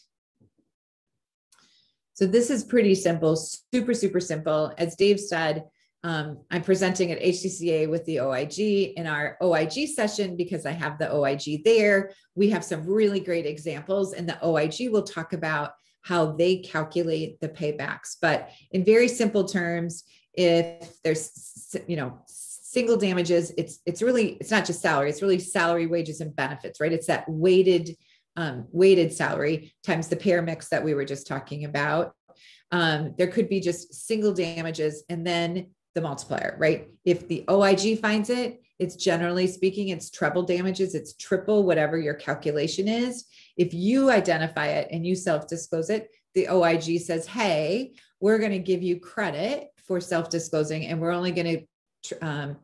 So this is pretty simple, super, super simple. As Dave said, I'm presenting at HCCA with the OIG in our OIG session because I have the OIG there. We have some really great examples, and the OIG will talk about how they calculate the paybacks. But in very simple terms, if there's, single damages, it's not just salary, it's really salary, wages, and benefits, right? It's that weighted salary times the payer mix that we were just talking about. There could be just single damages and then the multiplier, right? If the OIG finds it, it's generally speaking, it's treble damages, it's triple whatever your calculation is. If you identify it and you self-disclose it, the OIG says, hey, we're going to give you credit for self-disclosing, and we're only going to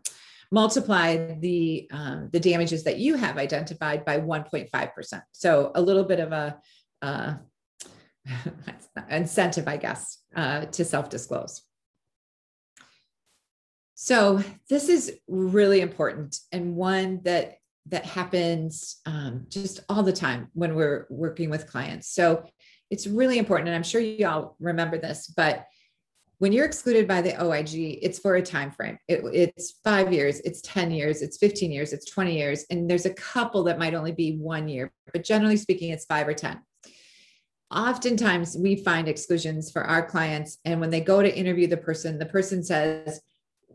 multiply the damages that you have identified by 1.5%. So a little bit of a incentive, I guess, to self-disclose. So this is really important, and one that happens just all the time when we're working with clients. So it's really important, and I'm sure you all remember this, but when you're excluded by the OIG, it's for a time frame. It's 5 years, it's 10 years, it's 15 years, it's 20 years, and there's a couple that might only be 1 year, but generally speaking, it's 5 or 10. Oftentimes, we find exclusions for our clients, and when they go to interview the person says,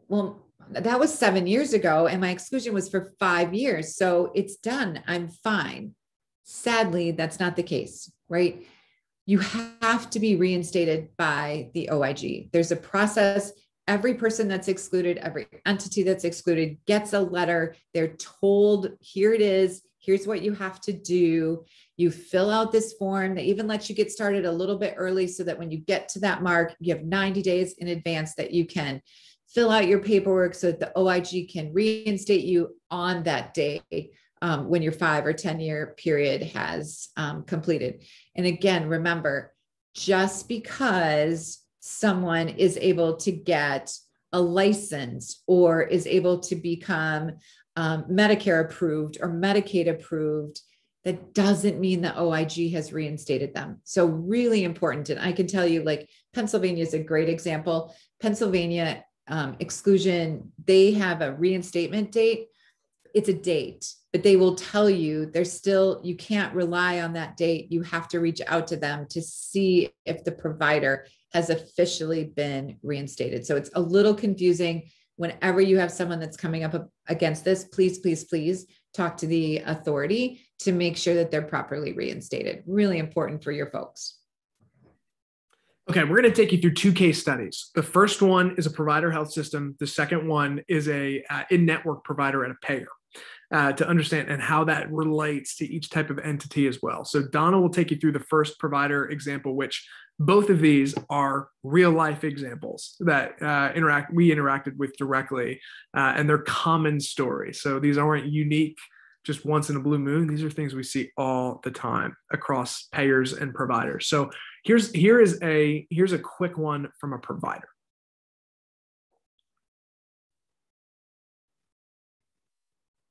well, that was 7 years ago, and my exclusion was for 5 years, so it's done, I'm fine. Sadly, that's not the case, right? you have to be reinstated by the OIG. There's a process. Every person that's excluded, every entity that's excluded gets a letter. They're told, here it is. Here's what you have to do. You fill out this form. They even let you get started a little bit early so that when you get to that mark, you have 90 days in advance that you can fill out your paperwork so that the OIG can reinstate you on that day when your 5 or 10 year period has completed. And again, remember, just because someone is able to get a license or is able to become Medicare approved or Medicaid approved, that doesn't mean the OIG has reinstated them. So really important. And I can tell you, like, Pennsylvania is a great example. Pennsylvania exclusion, they have a reinstatement date. It's a date, but they will tell you there's still, you can't rely on that date. You have to reach out to them to see if the provider has officially been reinstated. So it's a little confusing. Whenever you have someone that's coming up against this, please, please, please talk to the authority to make sure that they're properly reinstated. Really important for your folks. Okay, we're going to take you through 2 case studies. The first one is a provider health system. The second one is a in-network provider at a payer, to understand and how that relates to each type of entity as well. So Donna will take you through the first provider example, which both of these are real life examples that we interacted with directly, and they're common stories. So these aren't unique, just once in a blue moon. These are things we see all the time across payers and providers. So here's a quick one from a provider.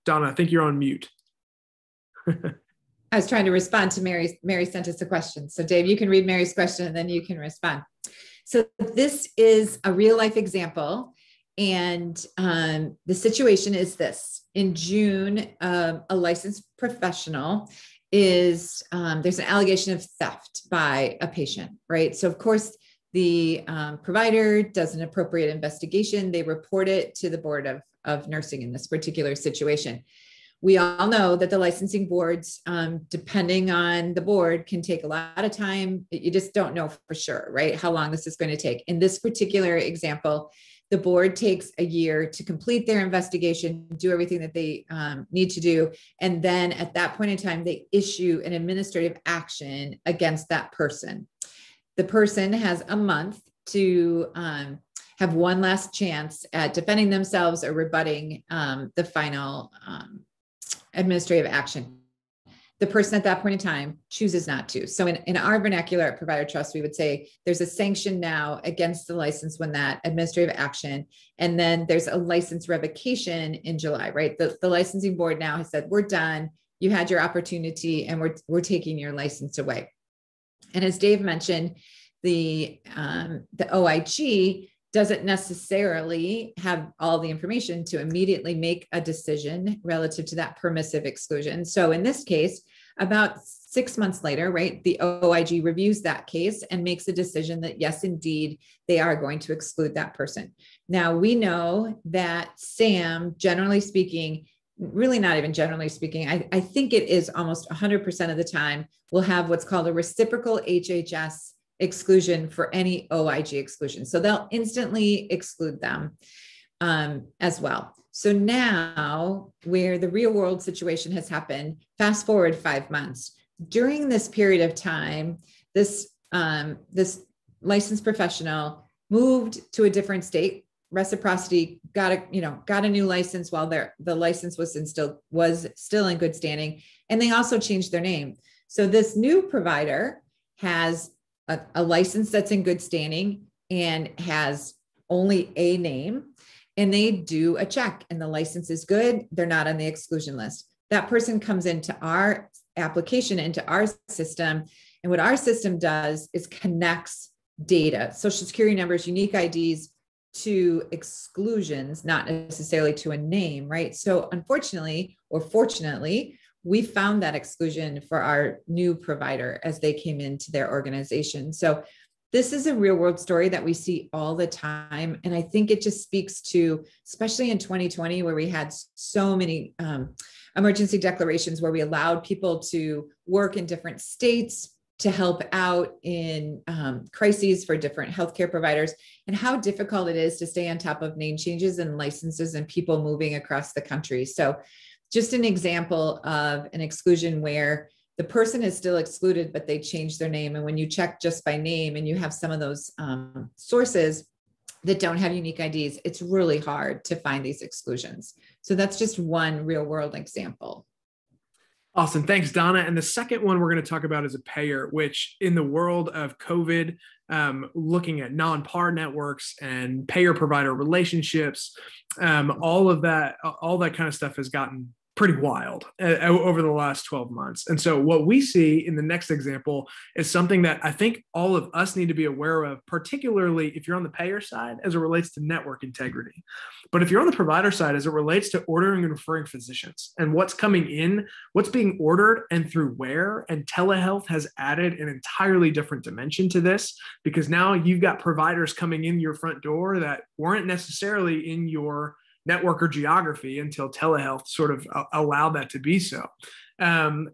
Donna, I think you're on mute. I was trying to respond to Mary. Mary sent us a question. So Dave, you can read Mary's question and then you can respond. So this is a real life example. And the situation is this: in June, a licensed professional there's an allegation of theft by a patient, right? So of course, the provider does an appropriate investigation. They report it to the board of nursing in this particular situation. We all know that the licensing boards, depending on the board, can take a lot of time. You just don't know for sure, right, how long this is going to take. In this particular example, the board takes a year to complete their investigation, do everything that they need to do. And then at that point in time, they issue an administrative action against that person. The person has a month to have one last chance at defending themselves or rebutting the final administrative action. The person at that point in time chooses not to. So in our vernacular at ProviderTrust, we would say there's a sanction now against the license when that administrative action, and then there's a license revocation in July, right? The licensing board now has said, we're done. You had your opportunity and we're taking your license away. And as Dave mentioned, the OIG doesn't necessarily have all the information to immediately make a decision relative to that permissive exclusion. So in this case, about 6 months later, right, the OIG reviews that case and makes a decision that yes, indeed, they are going to exclude that person. Now we know that SAM, generally speaking, really not even generally speaking, I think it is almost 100% of the time, will have what's called a reciprocal HHS exclusion for any OIG exclusion. So they'll instantly exclude them as well. So now where the real world situation has happened, fast forward 5 months. During this period of time, this licensed professional moved to a different state. Reciprocity got a new license while the license was still in good standing. And they also changed their name. So this new provider has a license that's in good standing and has only a name, and they do a check and the license is good. They're not on the exclusion list. That person comes into our application, into our system. And what our system does is connects data, social security numbers, unique IDs to exclusions, not necessarily to a name, right? So unfortunately, or fortunately, we found that exclusion for our new provider as they came into their organization. So this is a real world story that we see all the time. And I think it just speaks to, especially in 2020, where we had so many emergency declarations where we allowed people to work in different states, to help out in crises for different healthcare providers, and how difficult it is to stay on top of name changes and licenses and people moving across the country. So just an example of an exclusion where the person is still excluded, but they changed their name. And when you check just by name and you have some of those sources that don't have unique IDs, it's really hard to find these exclusions. So that's just one real world example. Awesome. Thanks, Donna. And the second one we're going to talk about is a payer, which in the world of COVID, looking at non-par networks and payer-provider relationships, all that kind of stuff has gotten pretty wild over the last 12 months. And so what we see in the next example is something that I think all of us need to be aware of, particularly if you're on the payer side as it relates to network integrity. But if you're on the provider side as it relates to ordering and referring physicians and what's coming in, what's being ordered and through where, and telehealth has added an entirely different dimension to this, because now you've got providers coming in your front door that weren't necessarily in your network or geography until telehealth sort of allowed that to be so.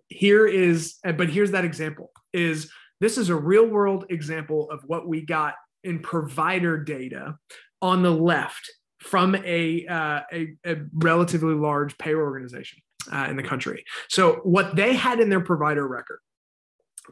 Here's that example. This is a real world example of what we got in provider data on the left from a relatively large payer organization in the country. So what they had in their provider record: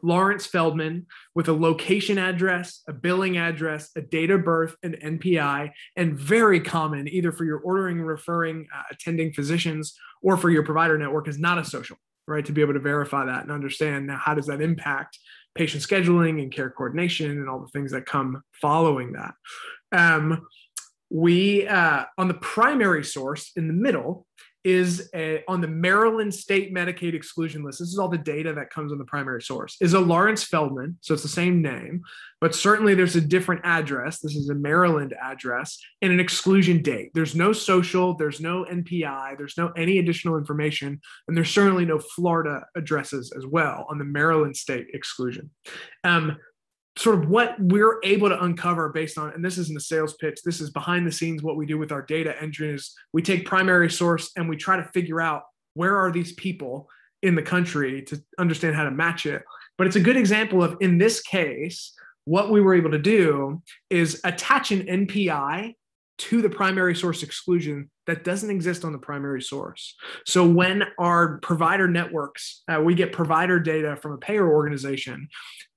Lawrence Feldman with a location address, a billing address, a date of birth, an NPI, and very common either for your ordering and referring attending physicians or for your provider network is not a social, right? To be able to verify that and understand now how does that impact patient scheduling and care coordination and all the things that come following that. On the primary source in the middle is on the Maryland State Medicaid Exclusion list. This is all the data that comes on the primary source. Is a Lawrence Feldman, so it's the same name, but certainly there's a different address. This is a Maryland address and an exclusion date. There's no social, there's no NPI, there's no any additional information, and there's certainly no Florida addresses as well on the Maryland State Exclusion. Sort of what we're able to uncover based on, and this isn't a sales pitch, this is behind the scenes, what we do with our data engine is we take primary source and we try to figure out where are these people in the country to understand how to match it. But it's a good example of, in this case, what we were able to do is attach an NPI to the primary source exclusion that doesn't exist on the primary source. So when our provider networks, we get provider data from a payer organization,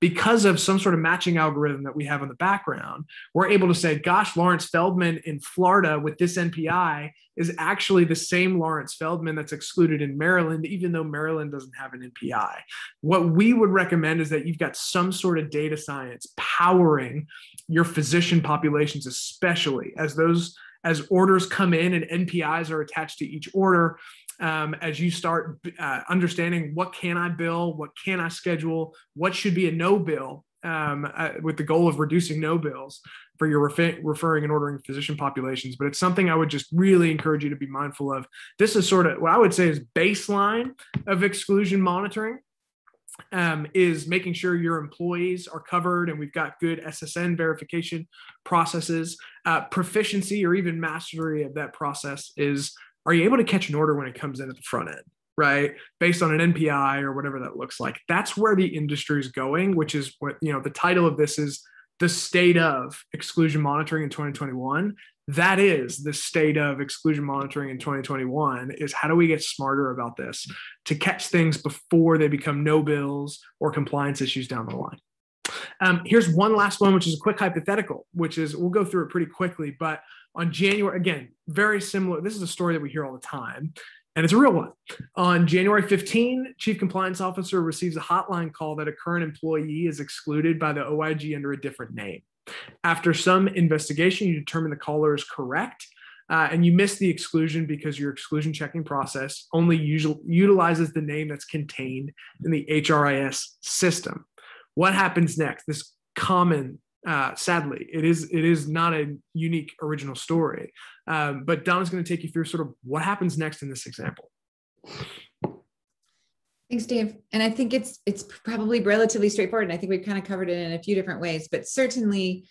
because of some sort of matching algorithm that we have in the background, we're able to say, gosh, Lawrence Feldman in Florida with this NPI is actually the same Lawrence Feldman that's excluded in Maryland, even though Maryland doesn't have an NPI. What we would recommend is that you've got some sort of data science powering your physician populations, especially as orders come in and NPIs are attached to each order. As you start understanding what can I bill, what can I schedule, what should be a no bill, with the goal of reducing no bills for your referring and ordering physician populations. But it's something I would just really encourage you to be mindful of. This is sort of what I would say is baseline of exclusion monitoring. Is making sure your employees are covered and we've got good SSN verification processes. Proficiency or even mastery of that process is, are you able to catch an order when it comes in at the front end, right? Based on an NPI or whatever that looks like. That's where the industry is going, which is what, the title of this is the State of Exclusion Monitoring in 2021. That is the state of exclusion monitoring in 2021, is how do we get smarter about this to catch things before they become no bills or compliance issues down the line. Here's one last one, which is a quick hypothetical, which is, we'll go through it pretty quickly, but on January, again, very similar. This is a story that we hear all the time, and it's a real one. On January 15, Chief Compliance Officer receives a hotline call that a current employee is excluded by the OIG under a different name. After some investigation, you determine the caller is correct, and you miss the exclusion because your exclusion checking process only utilizes the name that's contained in the HRIS system. What happens next? This common, sadly, it is not a unique original story, but Donna's going to take you through sort of what happens next in this example. Thanks, Dave. And I think it's probably relatively straightforward. And I think we've kind of covered it in a few different ways, but certainly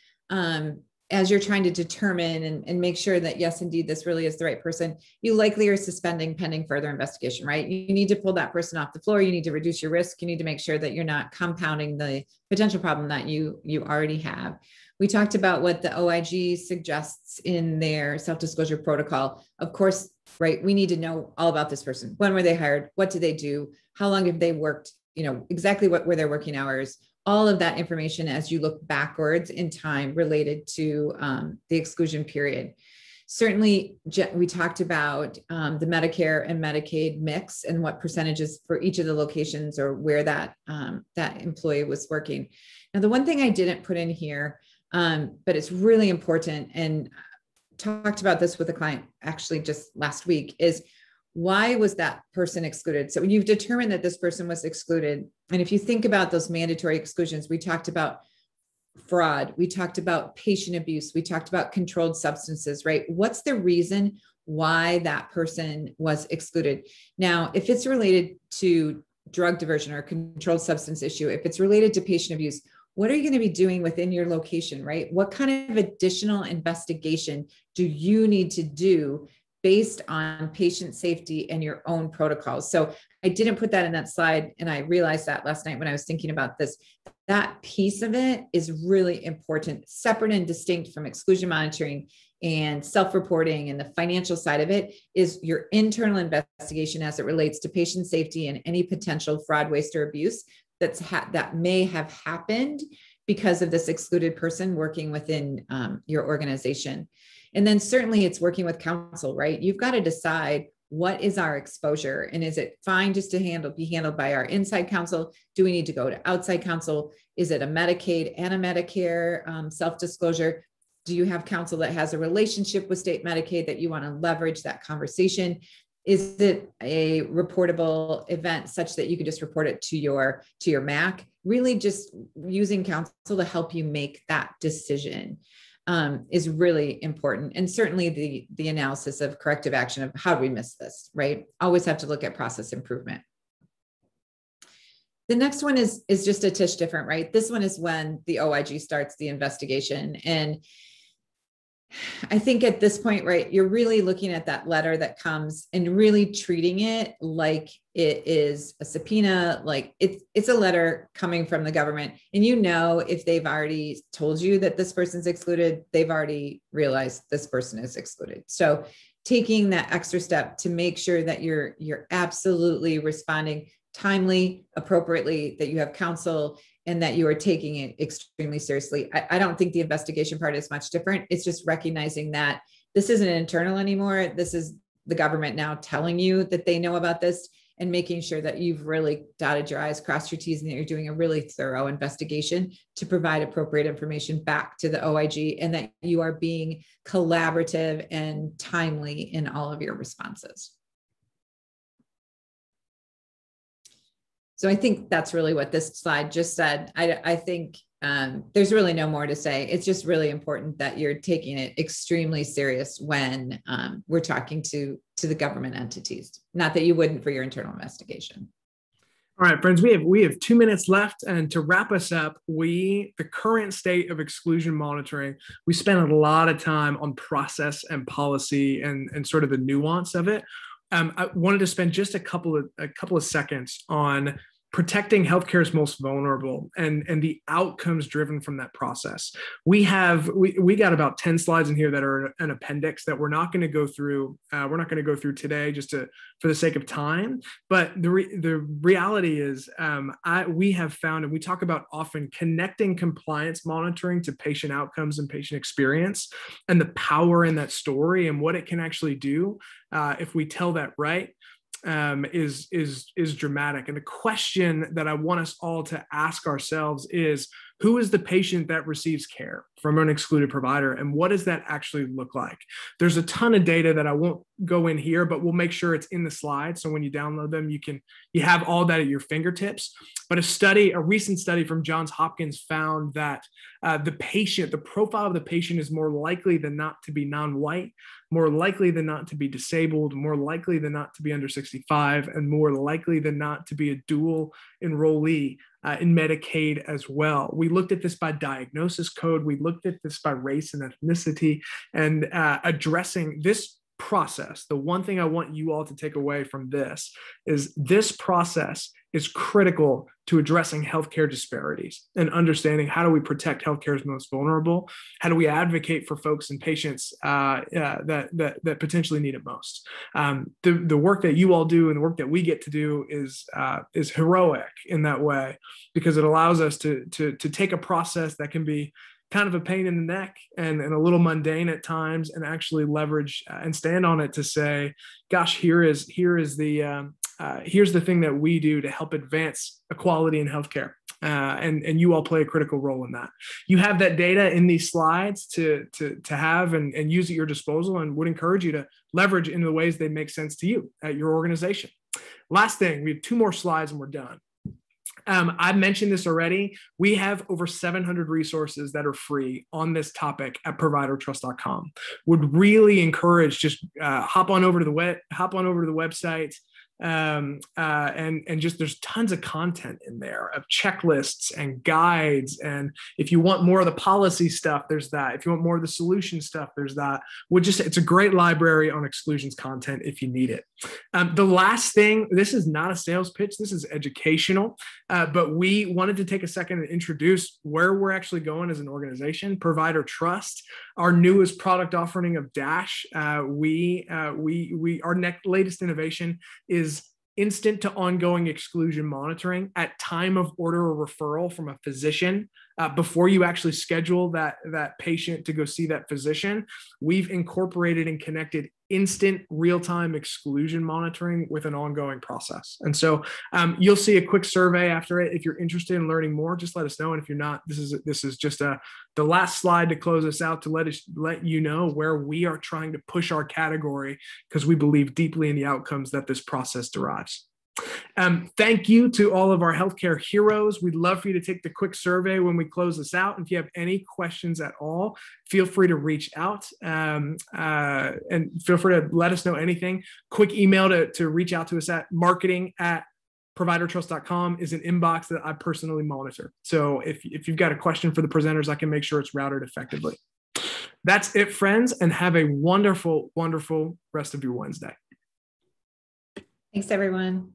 as you're trying to determine and make sure that, yes, indeed, this really is the right person, you likely are suspending pending further investigation, right? You need to pull that person off the floor. You need to reduce your risk. You need to make sure that you're not compounding the potential problem that you already have. We talked about what the OIG suggests in their self-disclosure protocol. Of course, right, we need to know all about this person. When were they hired? What did they do? How long have they worked? Exactly what were their working hours? All of that information as you look backwards in time related to the exclusion period. Certainly, we talked about the Medicare and Medicaid mix and what percentages for each of the locations or where that employee was working. Now, the one thing I didn't put in here, but it's really important, and talked about this with a client actually just last week, is why was that person excluded? So when you've determined that this person was excluded, and if you think about those mandatory exclusions, we talked about fraud, we talked about patient abuse, we talked about controlled substances, right? What's the reason why that person was excluded? Now, if it's related to drug diversion or a controlled substance issue, if it's related to patient abuse, what are you going to be doing within your location, right? What kind of additional investigation do you need to do based on patient safety and your own protocols? So I didn't put that in that slide. And I realized that last night when I was thinking about this, that piece of it is really important, separate and distinct from exclusion monitoring and self-reporting, and the financial side of it is your internal investigation as it relates to patient safety and any potential fraud, waste, or abuse that may have happened because of this excluded person working within your organization. And then certainly it's working with counsel, right? You've got to decide, what is our exposure? And is it fine just to be handled by our inside counsel? Do we need to go to outside counsel? Is it a Medicaid and a Medicare self-disclosure? Do you have counsel that has a relationship with state Medicaid that you want to leverage that conversation? Is it a reportable event such that you can just report it to your MAC? Really just using counsel to help you make that decision is really important. And certainly the analysis of corrective action of how do we miss this, right? Always have to look at process improvement. The next one is just a touch different, right? This one is when the OIG starts the investigation. And I think at this point, right, you're really looking at that letter that comes and really treating it like it is a subpoena, like it's a letter coming from the government. And if they've already told you that this person's excluded, they've already realized this person is excluded. So taking that extra step to make sure that you're absolutely responding timely, appropriately, that you have counsel, and that you are taking it extremely seriously. I don't think the investigation part is much different. It's just recognizing that this isn't internal anymore. This is the government now telling you that they know about this, and making sure that you've really dotted your I's, crossed your T's, and that you're doing a really thorough investigation to provide appropriate information back to the OIG, and that you are being collaborative and timely in all of your responses. So I think that's really what this slide just said. I think there's really no more to say. It's just really important that you're taking it extremely serious when we're talking to the government entities. Not that you wouldn't for your internal investigation. All right, friends, we have 2 minutes left, and to wrap us up, the current state of exclusion monitoring, we spent a lot of time on process and policy and sort of the nuance of it. I wanted to spend just a couple of seconds on protecting healthcare's most vulnerable and the outcomes driven from that process. We got about 10 slides in here that are an appendix that we're not going to go through. We're not going to go through today for the sake of time. But the reality is we have found, and we talk about often, connecting compliance monitoring to patient outcomes and patient experience, and the power in that story and what it can actually do if we tell that right. Is dramatic. And the question that I want us all to ask ourselves is, who is the patient that receives care from an excluded provider, and what does that actually look like? There's a ton of data that I won't go in here, but we'll make sure it's in the slides. So when you download them, you have all that at your fingertips. But a recent study from Johns Hopkins found that the profile of the patient is more likely than not to be non-white, more likely than not to be disabled, more likely than not to be under 65, and more likely than not to be a dual enrollee in Medicaid as well. We looked at this by diagnosis code. We looked at this by race and ethnicity, and addressing this process. The one thing I want you all to take away from this is this process is critical to addressing healthcare disparities and understanding how do we protect healthcare's most vulnerable? How do we advocate for folks and patients that potentially need it most? The work that you all do and the work that we get to do is heroic in that way, because it allows us to take a process that can be kind of a pain in the neck and a little mundane at times, and actually leverage and stand on it to say, gosh, here's the thing that we do to help advance equality in healthcare. And you all play a critical role in that. You have that data in these slides to have and use at your disposal, and would encourage you to leverage in the ways they make sense to you at your organization. Last thing, we have 2 more slides and we're done. I've mentioned this already. We have over 700 resources that are free on this topic at ProviderTrust.com. Would really encourage, just hop on over to the website. And just there's tons of content in there of checklists and guides. And if you want more of the policy stuff, there's that. If you want more of the solution stuff, there's that. It's a great library on exclusions content if you need it. The last thing, this is not a sales pitch, this is educational, but we wanted to take a second and introduce where we're actually going as an organization. ProviderTrust, our newest product offering of Dash. Our latest innovation is instant to ongoing exclusion monitoring at time of order or referral from a physician. Before you actually schedule that patient to go see that physician, we've incorporated and connected instant real-time exclusion monitoring with an ongoing process. And so you'll see a quick survey after it. If you're interested in learning more, just let us know. And if you're not, this is just the last slide to close us out, to let you know where we are trying to push our category, because we believe deeply in the outcomes that this process derives. Thank you to all of our healthcare heroes. We'd love for you to take the quick survey when we close this out. And if you have any questions at all, feel free to reach out and feel free to let us know anything. Quick email to reach out to us at marketing@providertrust.com is an inbox that I personally monitor. So if you've got a question for the presenters, I can make sure it's routed effectively. That's it, friends, and have a wonderful, wonderful rest of your Wednesday. Thanks, everyone.